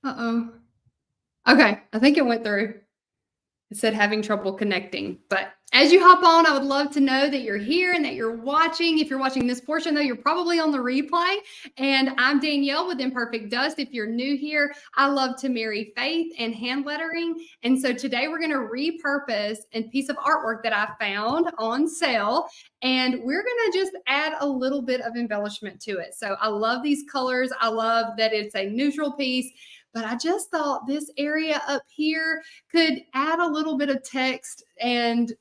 Uh-oh. Okay, I think it went through. It said having trouble connecting. But as you hop on, I would love to know that you're here and that you're watching. If you're watching this portion, though, you're probably on the replay. And I'm Danielle with Imperfect Dust. If you're new here, I love to marry faith and hand lettering. And so today we're going to repurpose a piece of artwork that I found on sale. And we're going to just add a little bit of embellishment to it. So I love these colors. I love that it's a neutral piece. But I just thought this area up here could add a little bit of text, and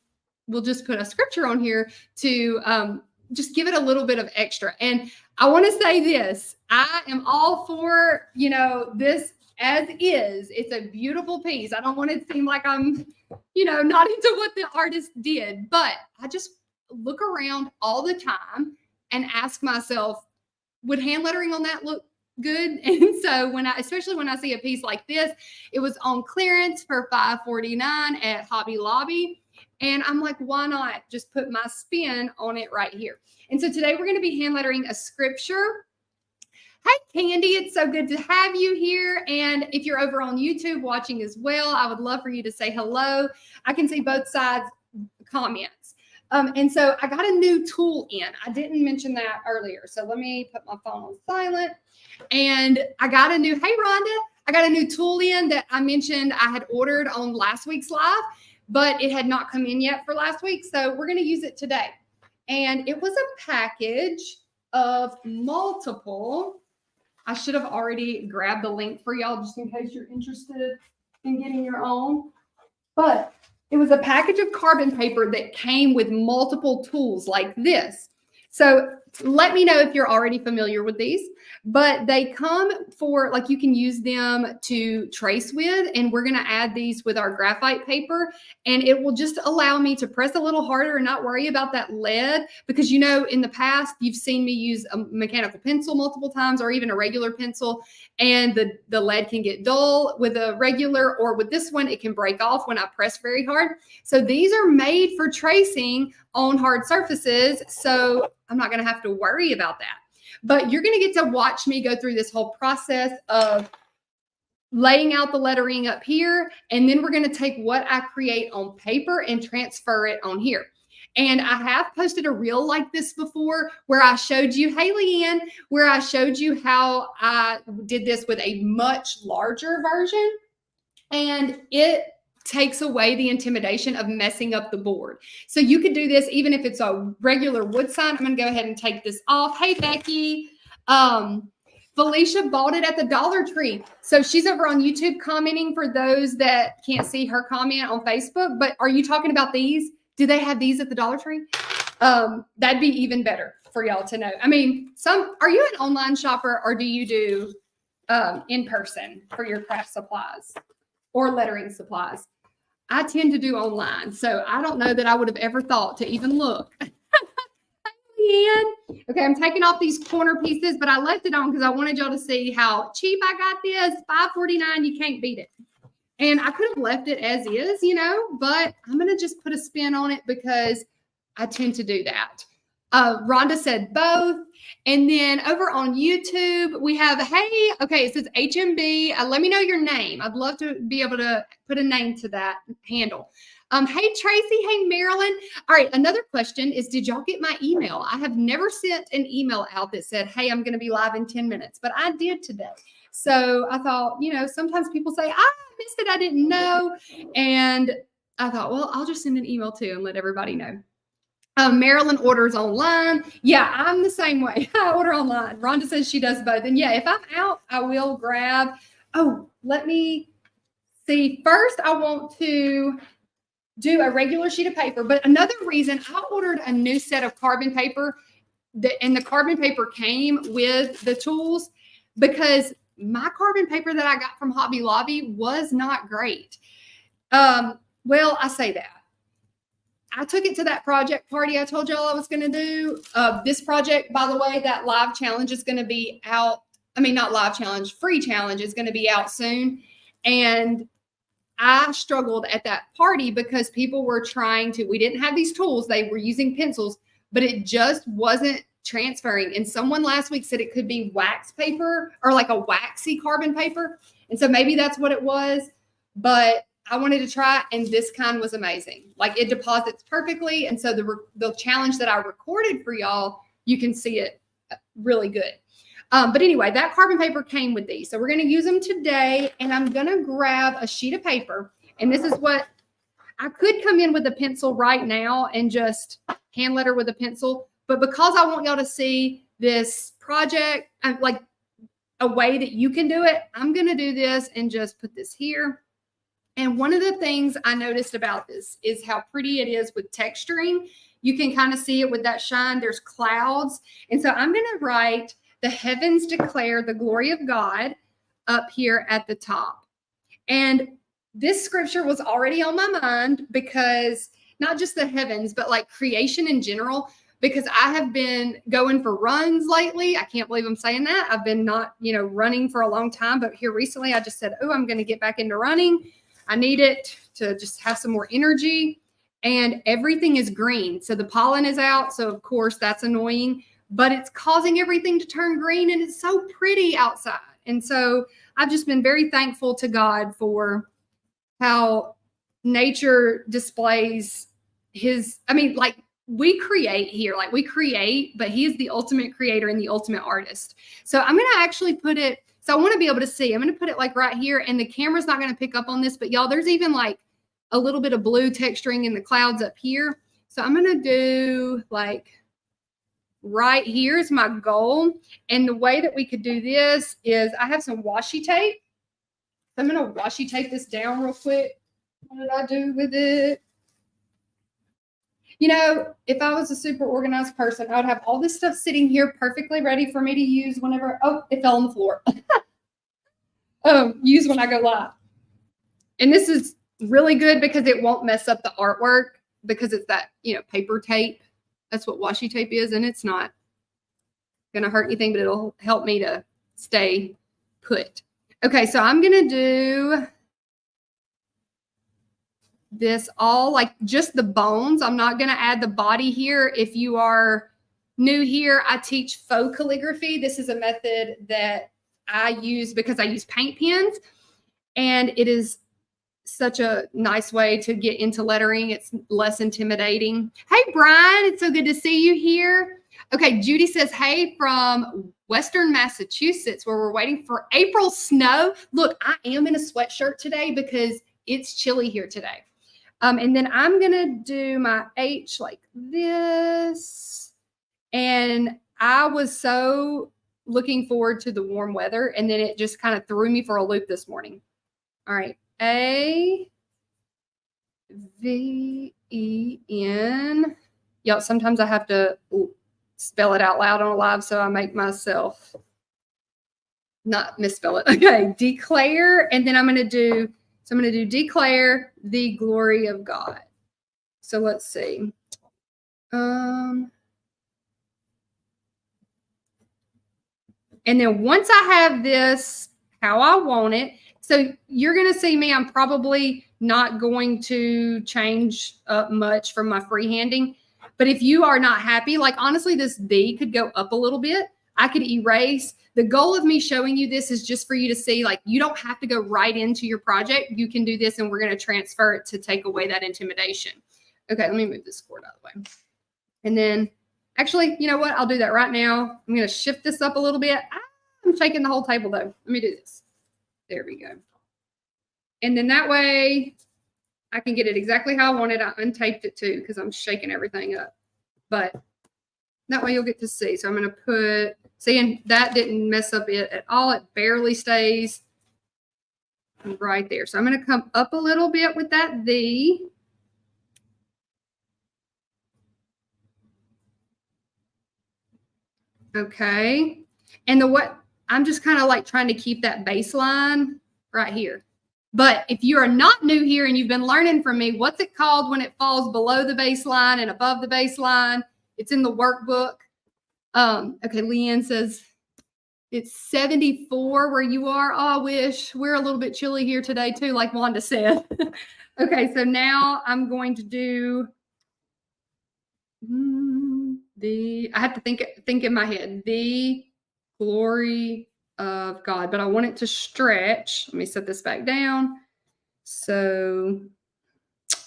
we'll just put a scripture on here to just give it a little bit of extra. And I want to say this, I am all for, this as is. It's a beautiful piece. I don't want it to seem like I'm, not into what the artist did, but I just look around all the time and ask myself, would hand lettering on that look good? And so especially when I see a piece like this, it was on clearance for $5.49 at Hobby Lobby. And I'm like, why not just put my spin on it right here? And so today we're going to be hand lettering a scripture. Hey, Candy, it's so good to have you here. And if you're over on YouTube watching as well, I would love for you to say hello. I can see both sides comments. And so I got a new tool in. I didn't mention that earlier. So let me put my phone on silent. And I got a new, hey, Rhonda, I got a new tool in that I mentioned I had ordered on last week's live, but it had not come in yet for last week. So we're going to use it today. And it was a package of multiple. I should have already grabbed the link for y'all just in case you're interested in getting your own. But it was a package of carbon paper that came with multiple tools like this. So let me know if you're already familiar with these, but they come for, like, you can use them to trace with, and we're going to add these with our graphite paper, and it will just allow me to press a little harder and not worry about that lead, because, in the past, you've seen me use a mechanical pencil multiple times or even a regular pencil, and the lead can get dull with a regular, or with this one, it can break off when I press very hard. So these are made for tracing on hard surfaces, so I'm not going to have to worry about that. But you're going to get to watch me go through this whole process of laying out the lettering up here, and then we're going to take what I create on paper and transfer it on here. And I have posted a reel like this before where I showed you, hey, Leanne, where I showed you how I did this with a much larger version, and it takes away the intimidation of messing up the board. So you could do this even if it's a regular wood sign. I'm going to go ahead and take this off. Hey, Becky. Felicia bought it at the Dollar Tree. So she's over on YouTube commenting for those that can't see her comment on Facebook. But are you talking about these? Do they have these at the Dollar Tree? That'd be even better for y'all to know. I mean, are you an online shopper, or do you do in person for your craft supplies or lettering supplies? I tend to do online, so I don't know that I would have ever thought to even look. Okay, I'm taking off these corner pieces, but I left it on because I wanted y'all to see how cheap I got this. $5.49, you can't beat it. And I could have left it as is, but I'm going to just put a spin on it because I tend to do that. Rhonda said both. And then over on YouTube, we have, hey, okay, it says HMB. Let me know your name. I'd love to be able to put a name to that handle. Hey, Tracy. Hey, Marilyn. All right, another question is, did y'all get my email? I have never sent an email out that said, hey, I'm going to be live in 10 minutes, but I did today. So I thought, sometimes people say, I missed it, I didn't know. And I thought, well, I'll just send an email too and let everybody know. Marilyn orders online. Yeah, I'm the same way. I order online. Rhonda says she does both. And yeah, if I'm out, I will grab. Oh, let me see. First, I want to do a regular sheet of paper. But another reason, I ordered a new set of carbon paper, and the carbon paper came with the tools, because my carbon paper that I got from Hobby Lobby was not great. Well, I say that. I took it to that project party I told y'all I was going to do. This project, by the way, that live challenge is going to be out. I mean, not live challenge, free challenge is going to be out soon. And I struggled at that party because people were we didn't have these tools. They were using pencils, but it just wasn't transferring. And someone last week said it could be wax paper or like a waxy carbon paper. And so maybe that's what it was, but I wanted to try, and this kind was amazing. Like it deposits perfectly. And so the challenge that I recorded for y'all, you can see it really good. But anyway, that carbon paper came with these. So we're going to use them today, and I'm going to grab a sheet of paper. And this is what I could come in with a pencil right now and just hand letter with a pencil. But because I want y'all to see this project, like a way that you can do it, I'm going to do this and just put this here. And one of the things I noticed about this is how pretty it is with texturing. You can kind of see it with that shine. There's clouds. And so I'm going to write, "The heavens declare the glory of God," up here at the top. And this scripture was already on my mind because not just the heavens, but like creation in general, because I have been going for runs lately. I can't believe I'm saying that. I've been not, running for a long time, but here recently I just said, oh, I'm going to get back into running. I need it to just have some more energy, and everything is green. So the pollen is out. So of course that's annoying, but it's causing everything to turn green, and it's so pretty outside. And so I've just been very thankful to God for how nature displays we create here, but he is the ultimate creator and the ultimate artist. So I'm going to actually put it, so I want to be able to see, I'm going to put it like right here, and the camera's not going to pick up on this, but y'all, there's even like a little bit of blue texturing in the clouds up here. So I'm going to do like right here is my goal. And the way that we could do this is I have some washi tape. I'm going to washi tape this down real quick. What did I do with it? If I was a super organized person, I would have all this stuff sitting here perfectly ready for me to use whenever, oh, it fell on the floor. Use when I go live. And this is really good because it won't mess up the artwork because it's that, paper tape. That's what washi tape is. And it's not going to hurt anything, but it'll help me to stay put. Okay, so I'm going to do this all like just the bones. I'm not going to add the body here. If you are new here, I teach faux calligraphy. This is a method that I use because I use paint pens, and it is such a nice way to get into lettering. It's less intimidating. Hey, Brian, it's so good to see you here. Okay, Judy says, hey, from Western Massachusetts, where we're waiting for April snow. Look, I am in a sweatshirt today because it's chilly here today. And then I'm going to do my H like this. And I was so looking forward to the warm weather, and then it just kind of threw me for a loop this morning. All right. A-V-E-N. Yep, sometimes I have to spell it out loud on a live, so I make myself not misspell it. Okay, declare, and then I'm going to do declare the glory of God. So let's see. And then once I have this how I want it, so you're going to see me, I'm probably not going to change up much from my freehanding. But if you are not happy, like honestly, this D could go up a little bit. I could erase. The goal of me showing you this is just for you to see, like, you don't have to go right into your project. You can do this, and we're going to transfer it to take away that intimidation. Okay, let me move this cord out of the way. And then, actually, you know what? I'll do that right now. I'm going to shift this up a little bit. I'm shaking the whole table, though. Let me do this. There we go. And then that way, I can get it exactly how I want it. I untaped it, too, because I'm shaking everything up. But that way, you'll get to see. So I'm going to put... See, and that didn't mess up it at all. It barely stays right there. So I'm going to come up a little bit with that V. Okay. And I'm just kind of like trying to keep that baseline right here. But if you are not new here and you've been learning from me, what's it called when it falls below the baseline and above the baseline? It's in the workbook. Okay, Leanne says it's 74 where you are. Oh, I wish. We're a little bit chilly here today too, like Wanda said. Okay, so now I'm going to do I have to think in my head, the glory of God, but I want it to stretch. Let me set this back down. So I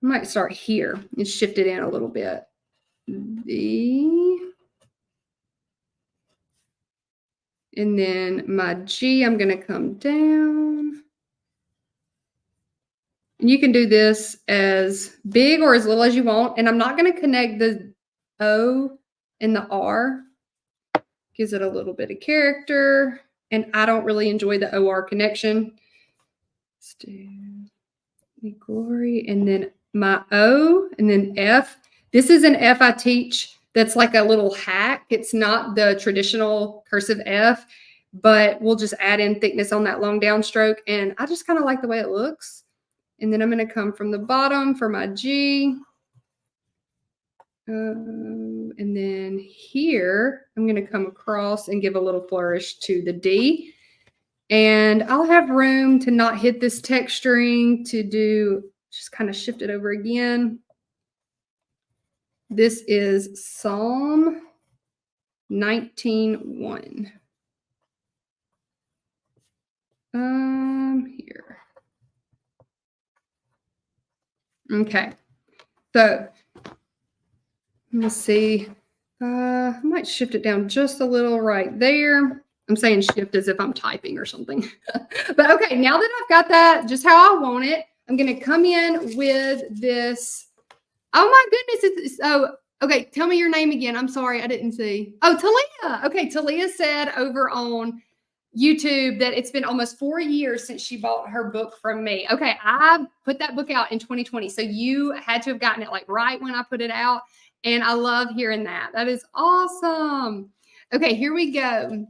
might start here and shift it in a little bit. And then my G, I'm going to come down. And you can do this as big or as little as you want. And I'm not going to connect the O and the R. Gives it a little bit of character. And I don't really enjoy the OR connection. Let's do the glory. And then my O and then F. This is an F I teach that's like a little hack. It's not the traditional cursive F, but we'll just add in thickness on that long downstroke. And I just kind of like the way it looks. And then I'm going to come from the bottom for my G. And then here, I'm going to come across and give a little flourish to the D. And I'll have room to not hit this texturing, to do, just kind of shift it over again. This is Psalm 19:1. Here. Okay. So let's see. I might shift it down just a little right there. I'm saying shift as if I'm typing or something. But okay, now that I've got that just how I want it, I'm going to come in with this. Oh my goodness. Okay. Tell me your name again. I'm sorry. I didn't see. Oh, Talia. Okay. Talia said over on YouTube that it's been almost 4 years since she bought her book from me. Okay. I put that book out in 2020. So you had to have gotten it like right when I put it out. And I love hearing that. That is awesome. Okay. Here we go.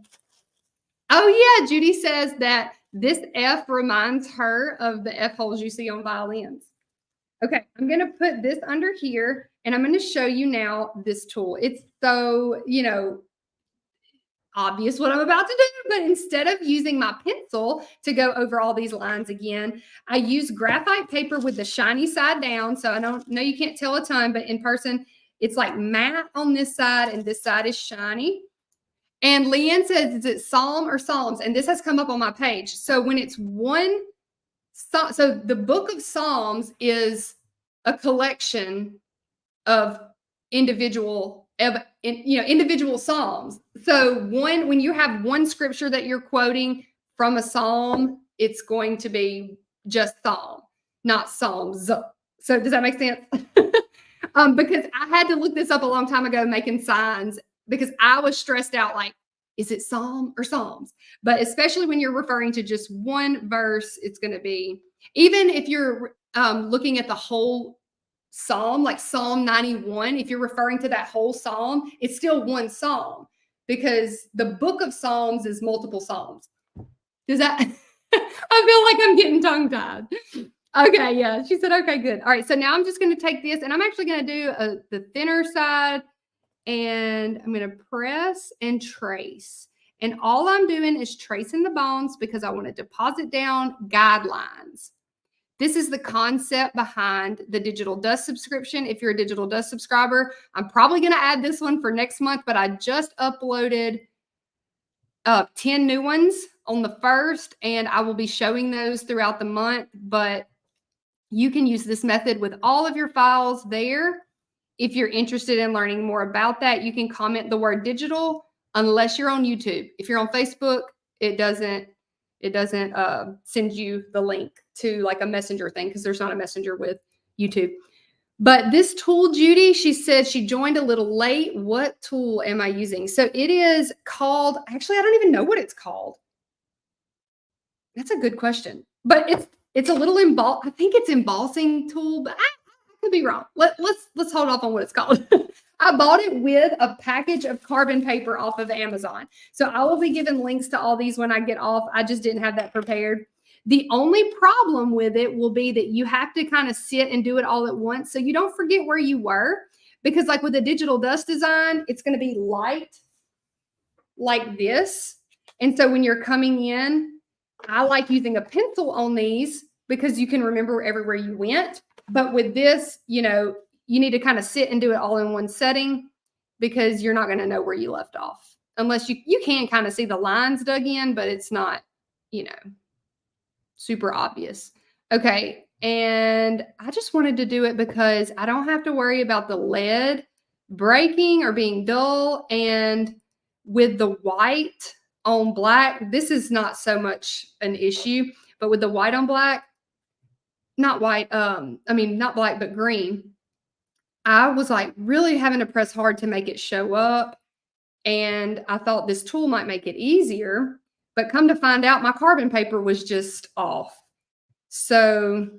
Oh yeah. Judy says that this F reminds her of the F holes you see on violins. Okay, I'm going to put this under here, and I'm going to show you now this tool. It's so, obvious what I'm about to do, but instead of using my pencil to go over all these lines again, I use graphite paper with the shiny side down. So I don't know, you can't tell a ton, but in person, it's like matte on this side, and this side is shiny. And Leanne says, is it Psalm or Psalms? And this has come up on my page. So when it's one, so the book of Psalms is a collection of individual Psalms. So when you have one scripture that you're quoting from a Psalm, it's going to be just Psalm, not Psalms. So does that make sense? Because I had to look this up a long time ago, making signs, because I was stressed out, like, is it Psalm or Psalms? But especially when you're referring to just one verse, it's going to be, even if you're looking at the whole Psalm, like Psalm 91, if you're referring to that whole Psalm, it's still one Psalm, because the book of Psalms is multiple Psalms. Does that, I feel like I'm getting tongue tied. Okay, yeah, she said, okay, good. All right, so now I'm just going to take this, and I'm actually going to do the thinner side, and I'm going to press and trace. And all I'm doing is tracing the bones because I want to deposit down guidelines. This is the concept behind the Digital Dust subscription. If you're a Digital Dust subscriber, I'm probably going to add this one for next month, but I just uploaded 10 new ones on the 1st, and I will be showing those throughout the month. But you can use this method with all of your files there. If you're interested in learning more about that, you can comment the word digital, unless you're on YouTube. If you're on Facebook, it doesn't send you the link to like a messenger thing, because there's not a messenger with YouTube. But this tool, Judy, she said she joined a little late. What tool am I using? So it is called, actually, I don't even know what it's called. That's a good question. But it's a little I think it's embossing tool, but I could be wrong. Let's hold off on what it's called. I bought it with a package of carbon paper off of Amazon. So I will be giving links to all these when I get off. I just didn't have that prepared. The only problem with it will be that you have to kind of sit and do it all at once, so you don't forget where you were. Because like with a Digital Dust design, it's going to be light like this. And so when you're coming in, I like using a pencil on these because you can remember everywhere you went. But with this, you need to kind of sit and do it all in one setting. because you're not going to know where you left off unless you can kind of see the lines dug in, but it's not, super obvious. Okay. And I just wanted to do it because I don't have to worry about the lead breaking or being dull. And with the white on black, this is not so much an issue, but with the white on black, not white, not black, but green, I was like really having to press hard to make it show up. And I thought this tool might make it easier, but come to find out my carbon paper was just off. So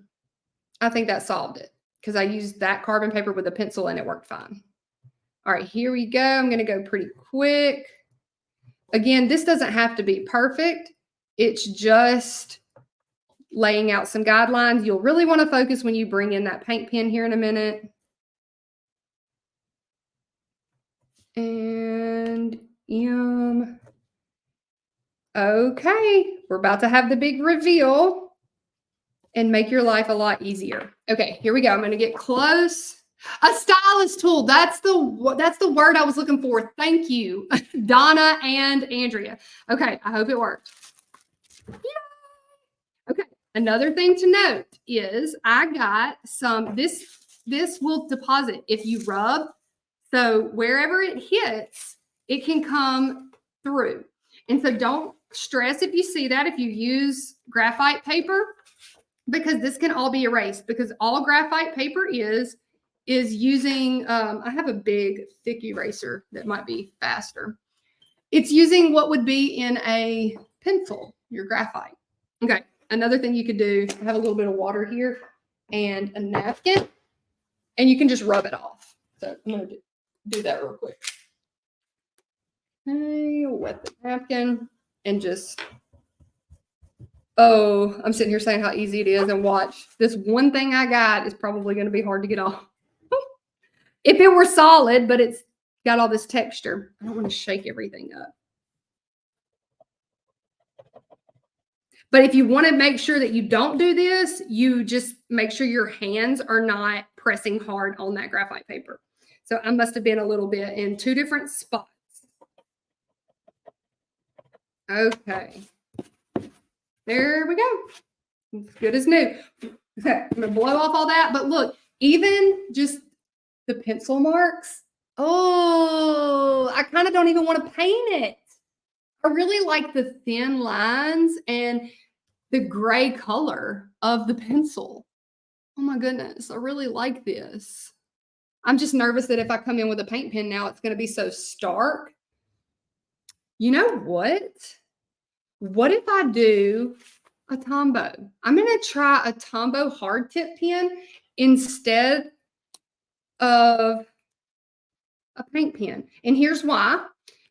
I think that solved it because I used that carbon paper with a pencil and it worked fine. All right, here we go. I'm going to go pretty quick. Again, this doesn't have to be perfect. It's just laying out some guidelines. You'll really want to focus when you bring in that paint pen here in a minute. And okay, we're about to have the big reveal and make your life a lot easier. Okay, here we go. I'm going to get close. A stylus tool. That's the word I was looking for. Thank you, Donna and Andrea. Okay, I hope it worked. Yay! Okay, another thing to note is I got some, this will deposit if you rub. So wherever it hits, it can come through. And so don't stress if you see that, if you use graphite paper, because this can all be erased, because all graphite paper is using, I have a big thick eraser that might be faster. It's using what would be in a pencil, your graphite. Okay, another thing you could do, I have a little bit of water here and a napkin, and you can just rub it off. So I'm going to do that real quick. Okay, wet the napkin and just, oh, I'm sitting here saying how easy it is, and watch, this one thing I got is probably going to be hard to get off. If it were solid, but it's got all this texture. I don't want to shake everything up. But if you want to make sure that you don't do this, you just make sure your hands are not pressing hard on that graphite paper. So I must have been a little bit in two different spots. Okay. There we go. It's good as new. Okay, I'm going to blow off all that. But look, even just the pencil marks. Oh, I kind of don't even want to paint it. I really like the thin lines and the gray color of the pencil. Oh my goodness, I really like this. I'm just nervous that if I come in with a paint pen now, it's going to be so stark. You know what? What if I do a Tombow? I'm going to try a Tombow hard tip pen instead of a paint pen. And here's why.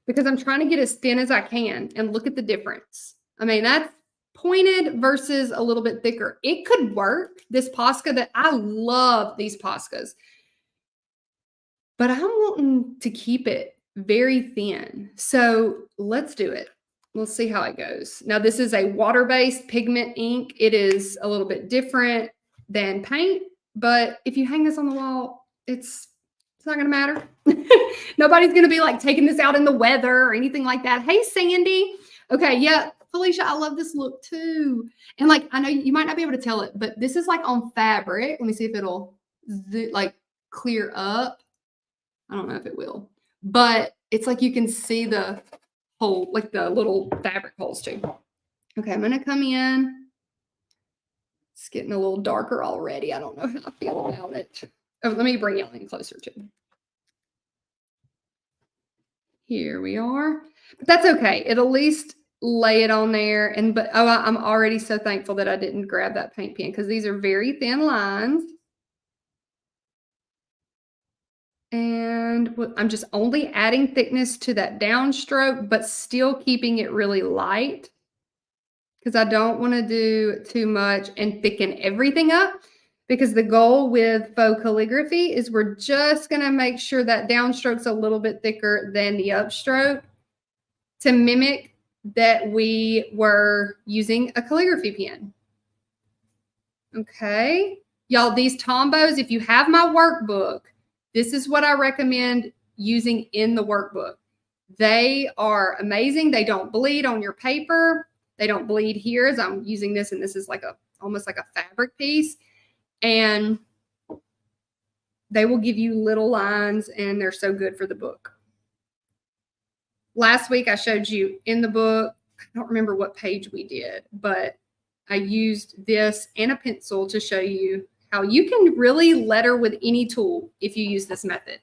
Because I'm trying to get as thin as I can, and look at the difference. I mean, that's pointed versus a little bit thicker. It could work, this Posca, that I love these Poscas, but I'm wanting to keep it very thin. So let's do it. We'll see how it goes. Now, this is a water-based pigment ink. It is a little bit different than paint, but if you hang this on the wall, it's not going to matter. Nobody's going to be like taking this out in the weather or anything like that. Hey, Sandy. Okay. Yeah. Felicia, I love this look too. And like, I know you might not be able to tell it, but this is like on fabric. Let me see if it'll like clear up. I don't know if it will, but it's like you can see the hole, like the little fabric holes too. Okay. I'm going to come in. It's getting a little darker already. I don't know how I feel about it. Oh, let me bring y'all in closer too. Here we are. But that's okay. It'll at least lay it on there. And I'm already so thankful that I didn't grab that paint pen, because these are very thin lines. And I'm just only adding thickness to that downstroke, but still keeping it really light, because I don't want to do too much and thicken everything up. Because the goal with faux calligraphy is we're just going to make sure that downstroke's a little bit thicker than the upstroke to mimic that we were using a calligraphy pen. Okay. Y'all, these Tombows, if you have my workbook, this is what I recommend using in the workbook. They are amazing. They don't bleed on your paper. They don't bleed here as I'm using this, and this is like almost like a fabric piece. And they will give you little lines, and they're so good for the book. Last week I showed you in the book, I don't remember what page we did, but I used this and a pencil to show you how you can really letter with any tool if you use this method.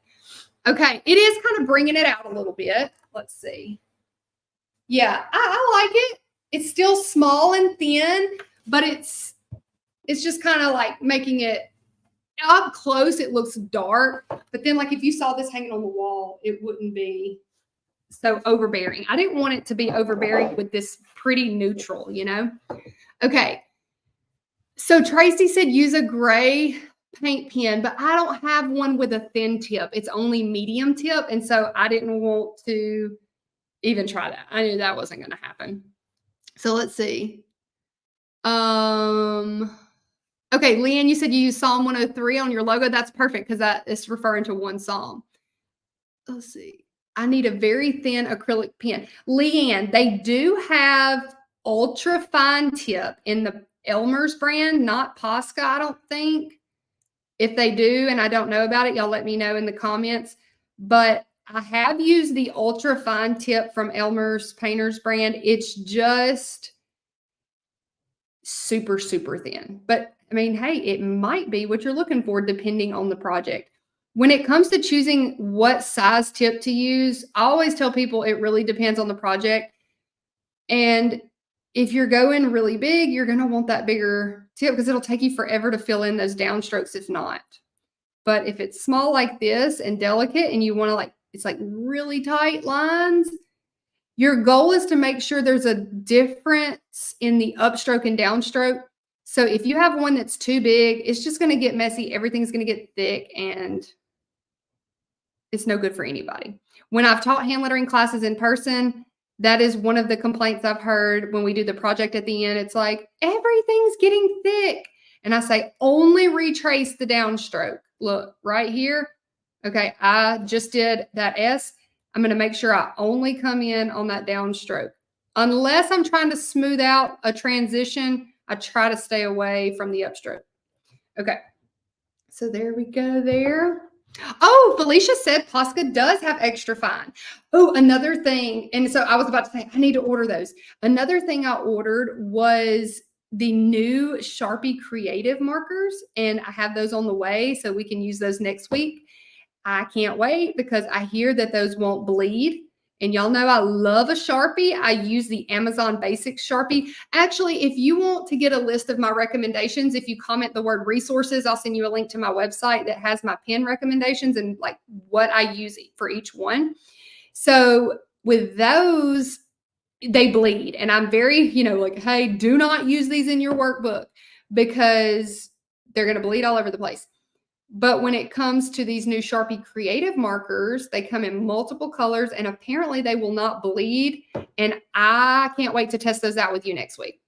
Okay, it is kind of bringing it out a little bit. Let's see. Yeah, I like it. It's still small and thin, but it's just kind of like making it up close. It looks dark, but then like if you saw this hanging on the wall, it wouldn't be so overbearing. I didn't want it to be overbearing with this pretty neutral, you know? Okay. So Tracy said use a gray paint pen, but I don't have one with a thin tip. It's only medium tip. And so I didn't want to even try that. I knew that wasn't going to happen. So let's see. Okay, Leanne, you said you use Psalm 103 on your logo. That's perfect because that is referring to one psalm. Let's see. I need a very thin acrylic pen. Leanne, they do have ultra fine tip in the Elmer's brand, not Posca, I don't think. If they do, and I don't know about it, y'all let me know in the comments. But I have used the ultra fine tip from Elmer's Painters brand. It's just super, super thin. But I mean, hey, it might be what you're looking for depending on the project. When it comes to choosing what size tip to use, I always tell people it really depends on the project. And if you're going really big, you're going to want that bigger tip because it'll take you forever to fill in those downstrokes if not. But if it's small like this and delicate and you want to like, it's like really tight lines, your goal is to make sure there's a difference in the upstroke and downstroke. So if you have one that's too big, it's just going to get messy. Everything's going to get thick and it's no good for anybody. When I've taught hand lettering classes in person, that is one of the complaints I've heard when we do the project at the end. It's like, everything's getting thick. And I say, only retrace the downstroke. Look, right here. Okay, I just did that S. I'm going to make sure I only come in on that downstroke. Unless I'm trying to smooth out a transition, I try to stay away from the upstroke. Okay, so there we go there. Oh, Felicia said Posca does have extra fine. Oh, another thing. And so I was about to say, I need to order those. Another thing I ordered was the new Sharpie Creative markers, and I have those on the way so we can use those next week. I can't wait because I hear that those won't bleed. And y'all know I love a Sharpie. I use the Amazon Basics Sharpie. Actually, if you want to get a list of my recommendations, if you comment the word resources, I'll send you a link to my website that has my pen recommendations and like what I use for each one. So with those, they bleed. And I'm very, like, hey, do not use these in your workbook because they're going to bleed all over the place. But when it comes to these new Sharpie Creative markers, they come in multiple colors and apparently they will not bleed. And I can't wait to test those out with you next week.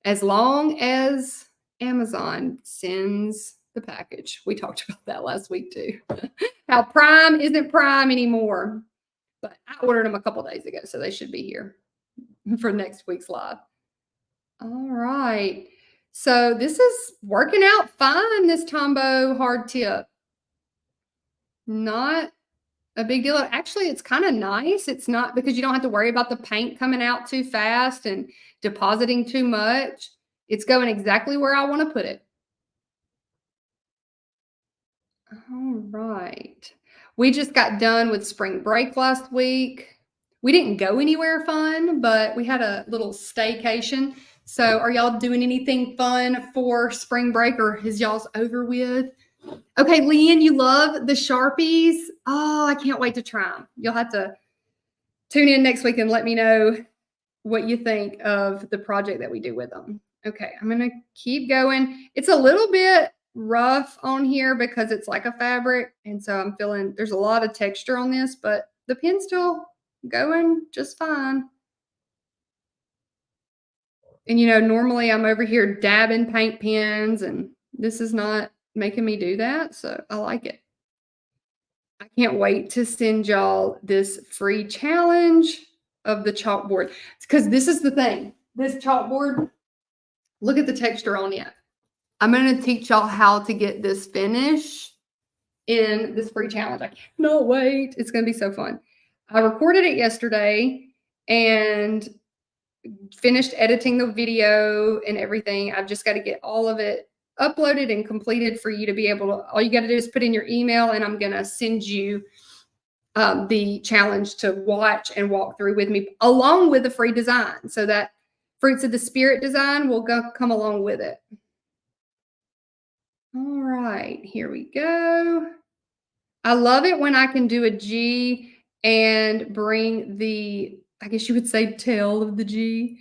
As long as Amazon sends the package. We talked about that last week too. How Prime isn't Prime anymore. But I ordered them a couple days ago, so they should be here for next week's live. All right. So this is working out fine, this Tombow hard tip. Not a big deal. Actually, it's kind of nice. It's not because you don't have to worry about the paint coming out too fast and depositing too much. It's going exactly where I want to put it. All right. We just got done with spring break last week. We didn't go anywhere fun, but we had a little staycation. So are y'all doing anything fun for spring break or is y'all's over with? Okay, Leanne, you love the Sharpies. Oh, I can't wait to try them. You'll have to tune in next week and let me know what you think of the project that we do with them. Okay, I'm going to keep going. It's a little bit rough on here because it's like a fabric. And so I'm feeling there's a lot of texture on this, but the pen's still going just fine. And, normally I'm over here dabbing paint pens and this is not making me do that. So I like it. I can't wait to send y'all this free challenge of the chalkboard. Because this is the thing. This chalkboard, look at the texture on it. I'm going to teach y'all how to get this finished in this free challenge. I cannot wait. It's going to be so fun. I recorded it yesterday and finished editing the video and everything. I've just got to get all of it uploaded and completed for you to be able to, all you got to do is put in your email and I'm going to send you the challenge to watch and walk through with me along with the free design. So that Fruits of the Spirit design will come along with it. All right, here we go. I love it when I can do a G and bring the, I guess you would say, tail of the G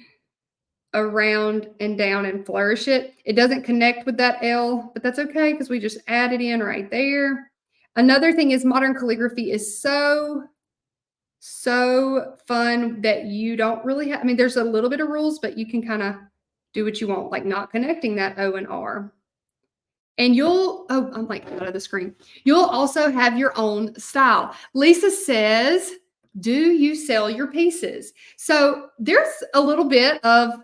around and down and flourish it. It doesn't connect with that L, but that's okay because we just add it in right there. Another thing is modern calligraphy is so fun that you don't really have, I mean, there's a little bit of rules, but you can kind of do what you want, like not connecting that O and R. And you'll, oh, I'm like out of the screen. You'll also have your own style. Lisa says, do you sell your pieces? So there's a little bit of,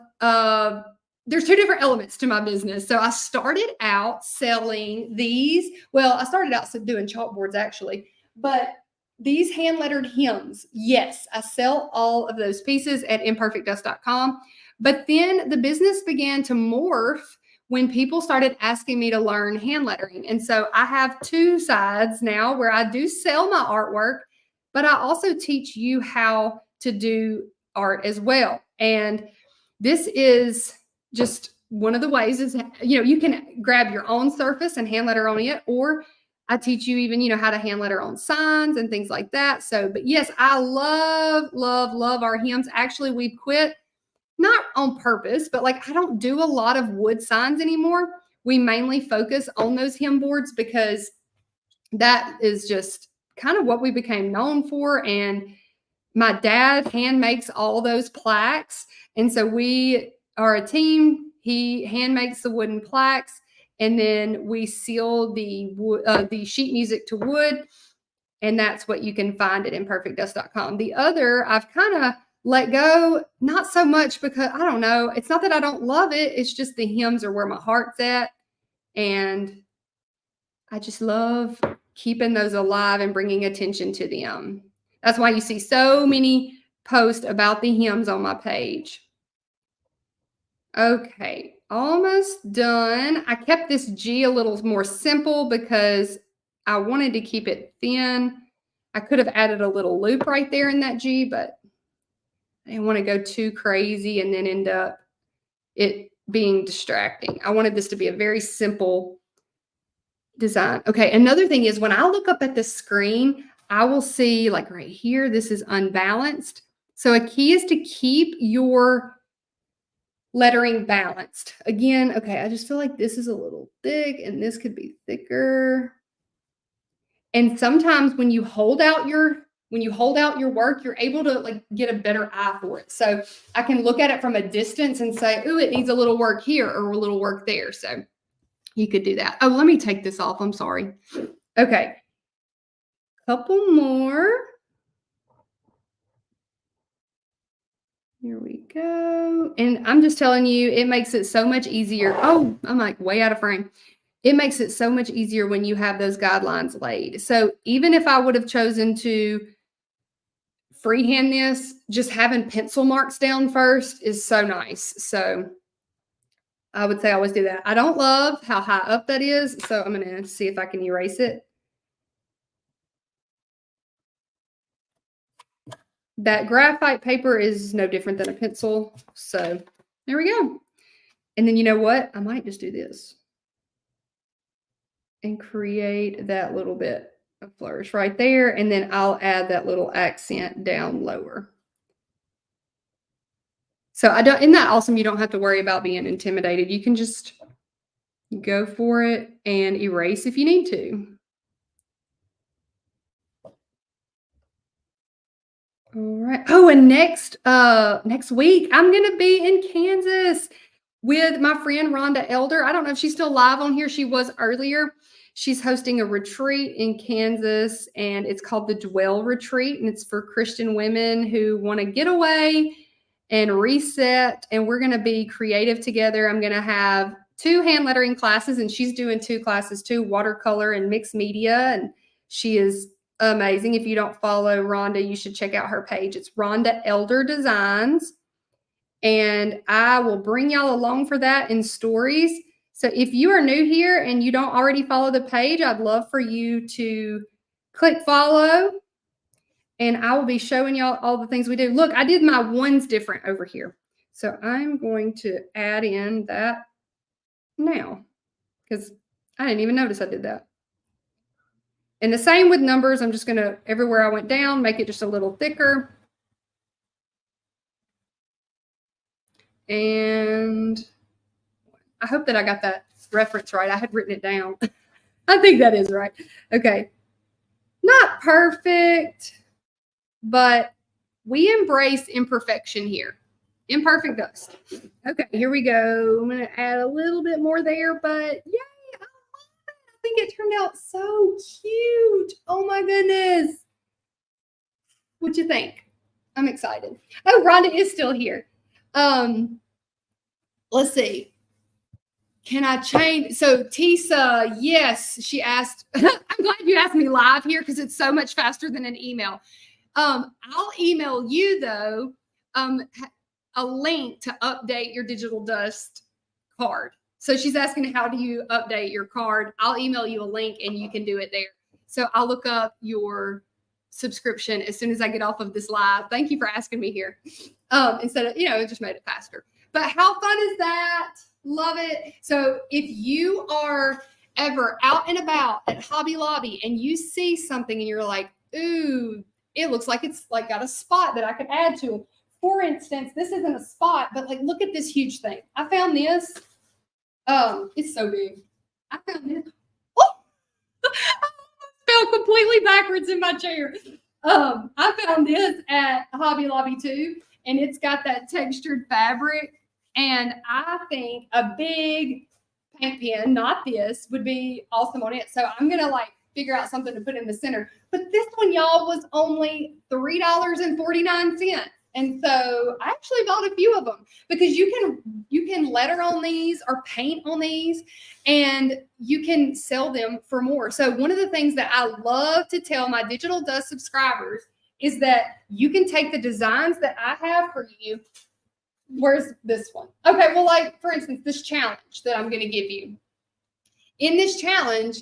there's two different elements to my business. So I started out selling these. Well, I started out doing chalkboards actually, but these hand lettered hymns, yes, I sell all of those pieces at imperfectdust.com. But then the business began to morph when people started asking me to learn hand lettering. And so I have two sides now where I do sell my artwork, but I also teach you how to do art as well. And this is just one of the ways is, you know, you can grab your own surface and hand letter on it, or I teach you even, you know, how to hand letter on signs and things like that. So, but yes, I love our hymns. Actually, we quit, not on purpose, but like I don't do a lot of wood signs anymore. We mainly focus on those hymn boards because that is just kind of what we became known for. And my dad hand makes all those plaques. And so we are a team. He hand makes the wooden plaques. And then we seal the sheet music to wood. And that's what you can find at imperfectdust.com. The other, I've kind of let go, not so much because, I don't know, it's not that I don't love it. It's just the hymns are where my heart's at. And I just love keeping those alive and bringing attention to them. That's why you see so many posts about the hymns on my page. Okay, almost done. I kept this G a little more simple because I wanted to keep it thin. I could have added a little loop right there in that G, but I didn't want to go too crazy and then end up it being distracting. I wanted this to be a very simple design. Okay, another thing is when I look up at the screen, I will see like right here, this is unbalanced. So a key is to keep your lettering balanced. Again, okay, I just feel like this is a little thick and this could be thicker. And sometimes when you hold out your work, you're able to like get a better eye for it. So I can look at it from a distance and say, ooh, it needs a little work here or a little work there. So you could do that. Oh, let me take this off. I'm sorry. Okay. Couple more. Here we go. And I'm just telling you, it makes it so much easier. Oh, I'm like way out of frame. It makes it so much easier when you have those guidelines laid. So even if I would have chosen to freehand this, just having pencil marks down first is so nice. So I would say I always do that. I don't love how high up that is, so I'm going to see if I can erase it. That graphite paper is no different than a pencil. So there we go. And then you know what? I might just do this and create that little bit of flourish right there. And then I'll add that little accent down lower. So isn't that awesome? You don't have to worry about being intimidated. You can just go for it and erase if you need to. All right. Oh, and next week, I'm going to be in Kansas with my friend Rhonda Elder. I don't know if she's still live on here. She was earlier. She's hosting a retreat in Kansas, and it's called the Dwell Retreat, and it's for Christian women who want to get away and reset, and we're going to be creative together. I'm going to have 2 hand lettering classes, and she's doing 2 classes too, watercolor and mixed media, and she is amazing. If you don't follow Rhonda, you should check out her page. It's Rhonda Elder Designs, and I will bring y'all along for that in stories. So if you are new here and you don't already follow the page, I'd love for you to click follow, and I will be showing y'all all the things we do. Look, I did my ones different over here. So I'm going to add in that now because I didn't even notice I did that. And the same with numbers. I'm just going to, everywhere I went down, make it just a little thicker. And I hope that I got that reference right. I had written it down. I think that is right. Okay. Not perfect, but we embrace imperfection here. Imperfect dust. Okay, here we go. I'm going to add a little bit more there, but yay, I love it. I think it turned out so cute. Oh my goodness. What'd you think? I'm excited. Oh, Rhonda is still here. Let's see. Can I change? So Tisa, yes, she asked. I'm glad you asked me live here because it's so much faster than an email. I'll email you though a link to update your digital dust card. So she's asking, how do you update your card? I'll email you a link and you can do it there. So I'll look up your subscription as soon as I get off of this live. Thank you for asking me here. Instead of, it just made it faster. But how fun is that? Love it. So if you are ever out and about at Hobby Lobby and you see something and you're like, ooh, it looks like it's like got a spot that I could add to it. For instance, this isn't a spot, but like, look at this huge thing. I found this. It's so big. I found this. Oh, I fell completely backwards in my chair. I found this at Hobby Lobby too, and it's got that textured fabric. And I think a big paint pen, not this, would be awesome on it. So I'm gonna figure out something to put in the center. But this one, y'all, was only $3.49. And so I actually bought a few of them because you can letter on these or paint on these, and you can sell them for more. So one of the things that I love to tell my Digital Dust subscribers is that you can take the designs that I have for you. Where's this one? Okay, well, for instance, this challenge that I'm going to give you. In this challenge,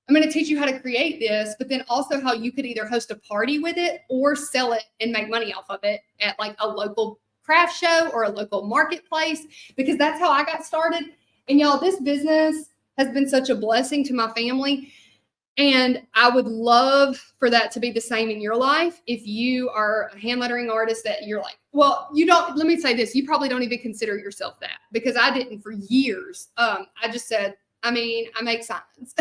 I'm going to teach you how to create this, but then also how you could either host a party with it or sell it and make money off of it at a local craft show or a local marketplace, because that's how I got started. And y'all, this business has been such a blessing to my family. And I would love for that to be the same in your life. If you are a hand lettering artist that you're like, well, you don't, let me say this, you probably don't even consider yourself that, because I didn't for years. I just said, I make signs.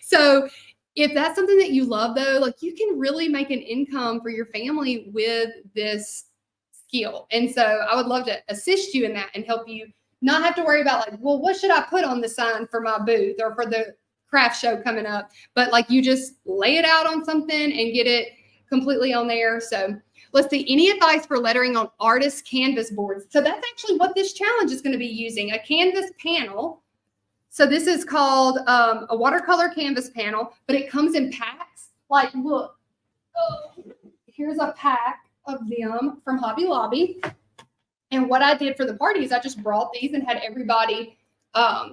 So if that's something that you love though, you can really make an income for your family with this skill. And so I would love to assist you in that and help you not have to worry about well, what should I put on the sign for my booth or for the craft show coming up? But you just lay it out on something and get it completely on there. So let's see, any advice for lettering on artist canvas boards? So that's actually what this challenge is going to be using, a canvas panel. So this is called a watercolor canvas panel, but it comes in packs. Look, here's a pack of them from Hobby Lobby. And what I did for the party is I just brought these and had everybody,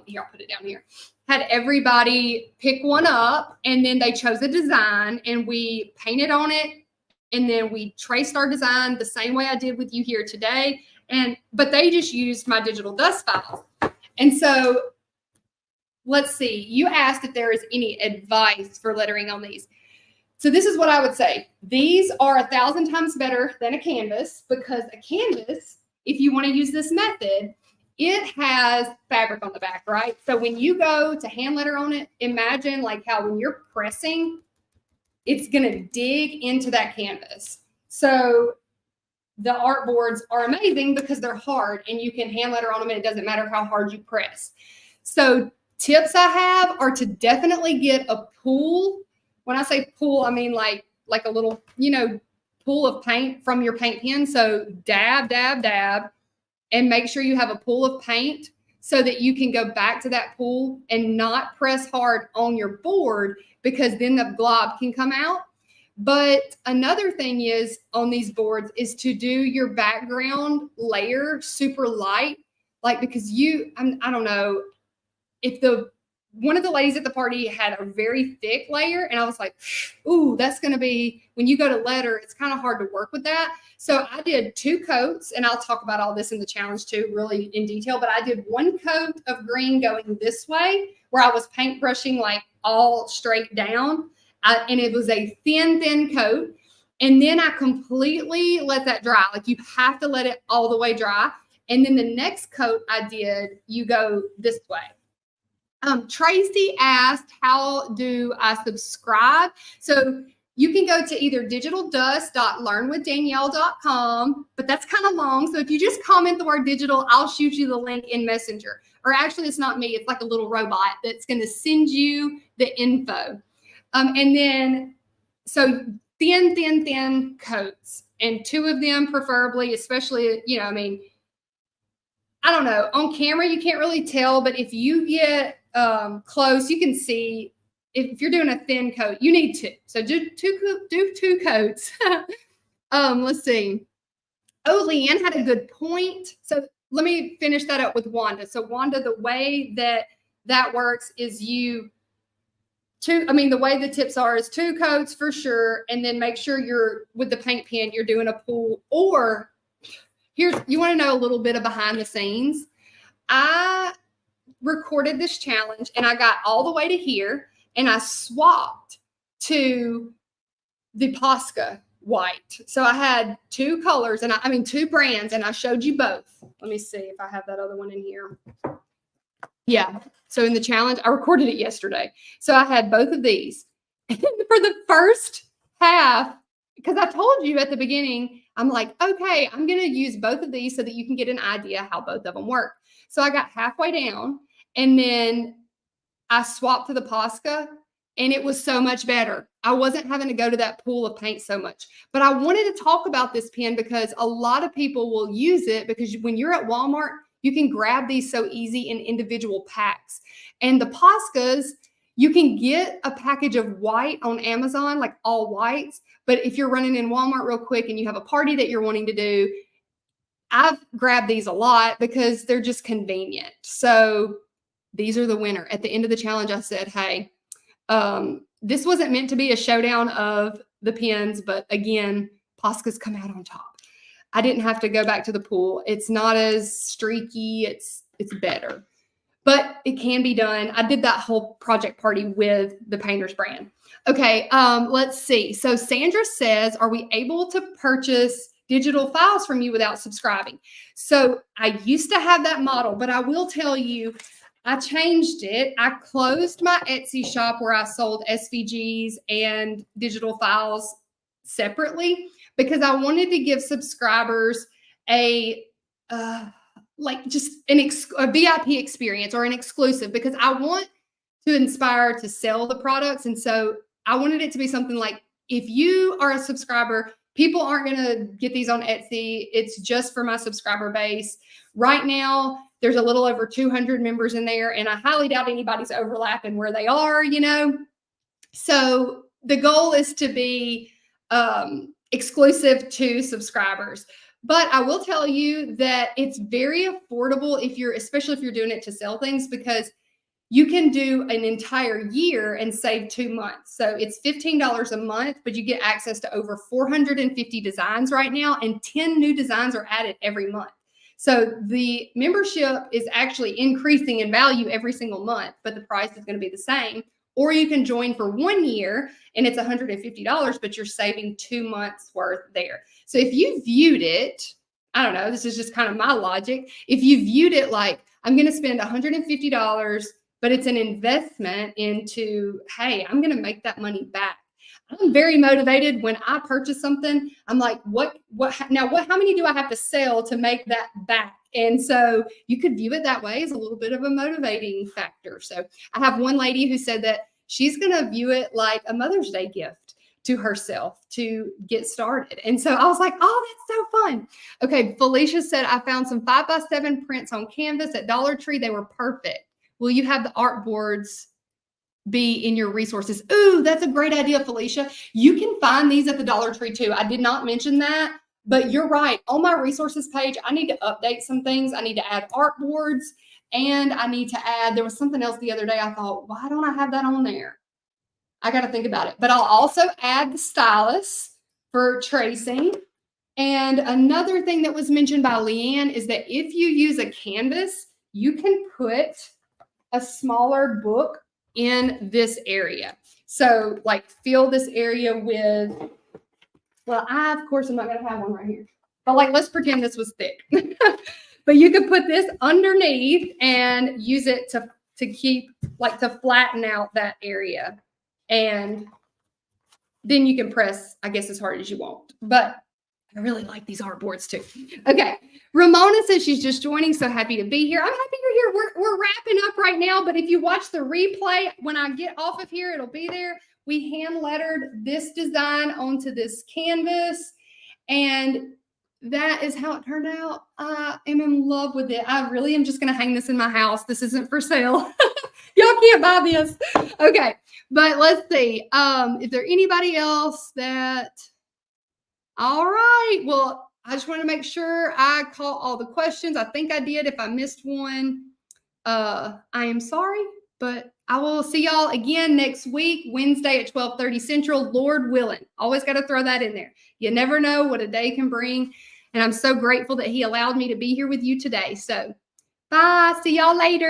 here, I'll put it down here, had everybody pick one up, and then they chose a design and we painted on it. And then we traced our design the same way I did with you here today. But they just used my digital dust files. And so let's see, you asked if there is any advice for lettering on these. So this is what I would say. These are 1,000 times better than a canvas, because a canvas, if you want to use this method, it has fabric on the back, right? So when you go to hand letter on it, imagine how when you're pressing, it's going to dig into that canvas. So the art boards are amazing because they're hard and you can hand letter on them and it doesn't matter how hard you press. So tips I have are to definitely get a pool. When I say pool, I mean like a little, pool of paint from your paint pen. So dab, dab, dab, and make sure you have a pool of paint so that you can go back to that pool and not press hard on your board, because then the glob can come out. But another thing is on these boards is to do your background layer super light, like because I don't know if one of the ladies at the party had a very thick layer, and I was like, ooh, that's going to be, when you go to letter, it's kind of hard to work with that. So I did 2 coats, and I'll talk about all this in the challenge too, really in detail, but I did 1 coat of green going this way where I was paintbrushing like all straight down. And it was a thin coat. And then I completely let that dry. Like you have to let it all the way dry. And then the next coat I did, you go this way. Tracy asked, how do I subscribe? So you can go to either digitaldust.learnwithdanielle.com, but that's kind of long. So if you just comment the word digital, I'll shoot you the link in Messenger. Or actually, it's not me. It's like a little robot that's going to send you the info. And then, so thin coats, and 2 of them preferably, especially, I don't know, on camera, you can't really tell, but if you get close, you can see if you're doing a thin coat, you need 2. So do 2 coats. Let's see. Oh, Leanne had a good point. So let me finish that up with Wanda. So Wanda, the way that works is the way the tips are is 2 coats for sure. And then make sure you're with the paint pen, you're doing a pool. Or you want to know a little bit of behind the scenes. I recorded this challenge and I got all the way to here and I swapped to the Posca white. So I had 2 colors and 2 brands, and I showed you both. Let me see if I have that other one in here. Yeah. So in the challenge, I recorded it yesterday. So I had both of these. And for the first half, because I told you at the beginning, I'm like, okay, I'm going to use both of these so that you can get an idea how both of them work. So I got halfway down and then I swapped to the Posca, and it was so much better. I wasn't having to go to that pool of paint so much. But I wanted to talk about this pen because a lot of people will use it, because when you're at Walmart, you can grab these so easy in individual packs. And the Poscas, you can get a package of white on Amazon, like all whites. But if you're running in Walmart real quick and you have a party that you're wanting to do, I've grabbed these a lot because they're just convenient. So these are the winner. At the end of the challenge, I said, hey, this wasn't meant to be a showdown of the pens, but again, Poscas come out on top. I didn't have to go back to the pool. It's not as streaky. It's better, but it can be done. I did that whole project party with the Painters brand. Okay, let's see. So Sandra says, are we able to purchase digital files from you without subscribing? So I used to have that model, but I will tell you, I changed it. I closed my Etsy shop where I sold SVGs and digital files separately because I wanted to give subscribers a VIP experience or an exclusive, because I want to inspire to sell the products. And so I wanted it to be something like, if you are a subscriber, people aren't going to get these on Etsy. It's just for my subscriber base. Right now, there's a little over 200 members in there, and I highly doubt anybody's overlapping where they are, So the goal is to be exclusive to subscribers. But I will tell you that it's very affordable especially if you're doing it to sell things, because you can do an entire year and save 2 months. So it's $15 a month, but you get access to over 450 designs right now, and 10 new designs are added every month. So the membership is actually increasing in value every single month, but the price is going to be the same. Or you can join for 1 year and it's $150, but you're saving 2 months worth there. So if you viewed it, I don't know, this is just kind of my logic. If you viewed it like, I'm going to spend $150, but it's an investment into, hey, I'm going to make that money back. I'm very motivated when I purchase something. I'm like, how many do I have to sell to make that back? And so you could view it that way as a little bit of a motivating factor. So I have one lady who said that she's going to view it like a Mother's Day gift to herself to get started. And so I was like, oh, that's so fun. Okay. Felicia said, I found some 5x7 prints on canvas at Dollar Tree. They were perfect. Will you have the art boards be in your resources? Ooh, that's a great idea, Felicia. You can find these at the Dollar Tree too. I did not mention that, but you're right. On my resources page, I need to update some things. I need to add art boards, and I need to add, there was something else the other day. I thought, why don't I have that on there? I got to think about it. But I'll also add the stylus for tracing. And another thing that was mentioned by Leanne is that if you use a canvas, you can put a smaller book in this area. So like fill this area with, well, of course I'm not going to have one right here, but like, let's pretend this was thick, but you could put this underneath and use it to keep, like, to flatten out that area. And then you can press, I guess, as hard as you want. But I really like these art boards too. Okay. Ramona says she's just joining. So happy to be here. I'm happy you're here. We're wrapping up right now. But if you watch the replay, when I get off of here, it'll be there. We hand lettered this design onto this canvas. And that is how it turned out. I am in love with it. I really am just going to hang this in my house. This isn't for sale. Y'all can't buy this. Okay. But let's see. Is there anybody else that... All right. Well, I just want to make sure I caught all the questions. I think I did. If I missed one, I am sorry, but I will see y'all again next week, Wednesday at 12:30 Central, Lord willing. Always got to throw that in there. You never know what a day can bring. And I'm so grateful that he allowed me to be here with you today. So bye. See y'all later.